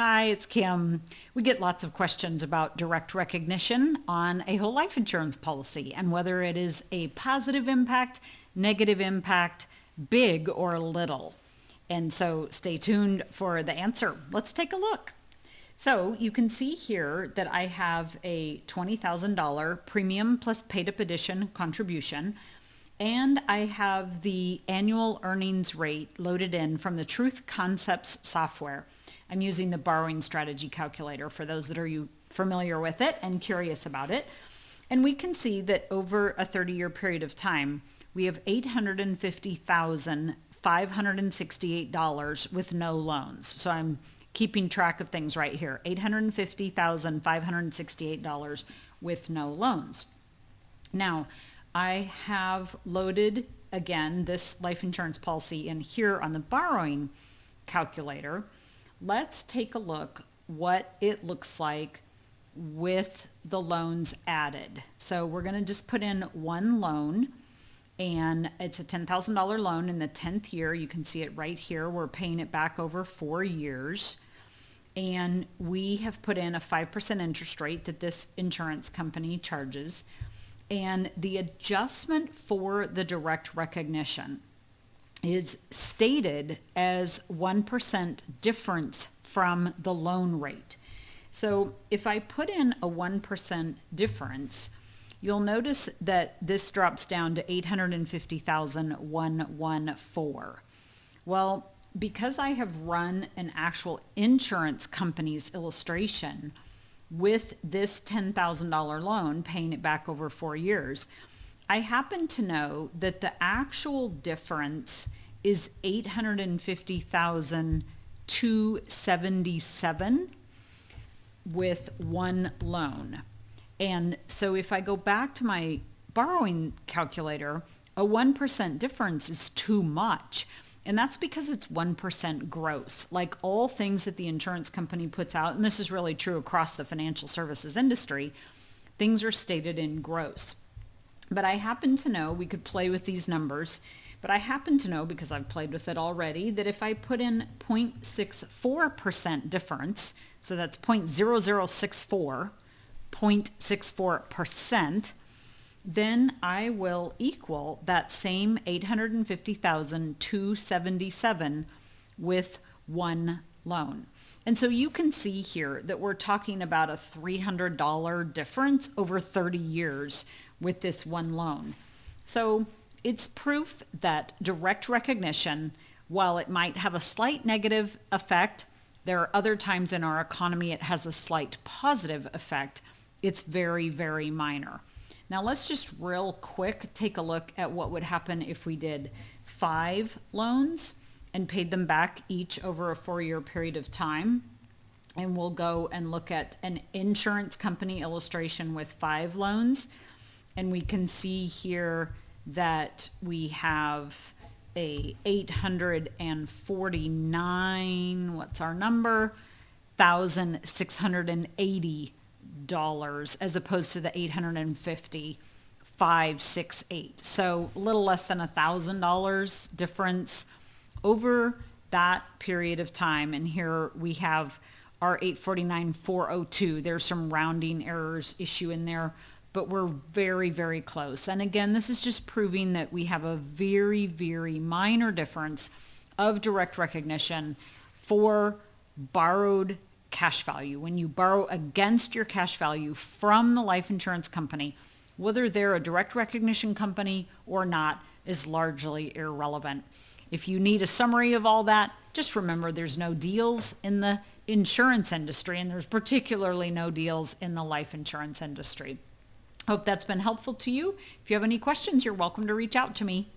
Hi, it's Kim. We get lots of questions about direct recognition on a whole life insurance policy and whether it is a positive impact, negative impact, big or little. And so stay tuned for the answer. Let's take a look. So you can see here that I have a $20,000 premium plus paid-up addition contribution, and I have the annual earnings rate loaded in from the Truth Concepts software. I'm using the borrowing strategy calculator for those that are familiar with it and curious about it. And we can see that over a 30-year period of time, we have $850,568 with no loans. So I'm keeping track of things right here. $850,568 with no loans. Now, I have loaded, again, this life insurance policy in here on the borrowing calculator. Let's take a look what it looks like with the loans added. So we're going to just put in one loan, and it's a $10,000 loan in the 10th year. You can see it right here. We're paying it back over 4 years. And we have put in a 5% interest rate that this insurance company charges. And the adjustment for the direct recognition is stated as 1% difference from the loan rate. So if I put in a 1% difference, you'll notice that this drops down to $850,114. Well, because I have run an actual insurance company's illustration with this $10,000 loan, paying it back over 4 years, I happen to know that the actual difference is $850,277 with one loan. And so if I go back to my borrowing calculator, a 1% difference is too much. And that's because it's 1% gross. Like all things that the insurance company puts out, and this is really true across the financial services industry, things are stated in gross. But I happen to know, we could play with these numbers, but I happen to know, because I've played with it already, that if I put in 0.64% difference, so that's 0.64%, then I will equal that same $850,277 with one loan. And so you can see here that we're talking about a $300 difference over 30 years with this one loan. So it's proof that direct recognition, while it might have a slight negative effect, there are other times in our economy it has a slight positive effect. It's very, very minor. Now let's just real quick take a look at what would happen if we did 5 loans and paid them back each over a 4-year period of time. And we'll go and look at an insurance company illustration with 5 loans. And we can see here that we have a 849, what's our number? $1,680 as opposed to the 850,568. So a little less than $1,000 difference over that period of time. And here we have our 849,402. There's some rounding errors issue in there, but we're very, very close. And again, this is just proving that we have a very, very minor difference of direct recognition for borrowed cash value. When you borrow against your cash value from the life insurance company, whether they're a direct recognition company or not is largely irrelevant. If you need a summary of all that, just remember there's no deals in the insurance industry, and there's particularly no deals in the life insurance industry. Hope that's been helpful to you. If you have any questions, you're welcome to reach out to me.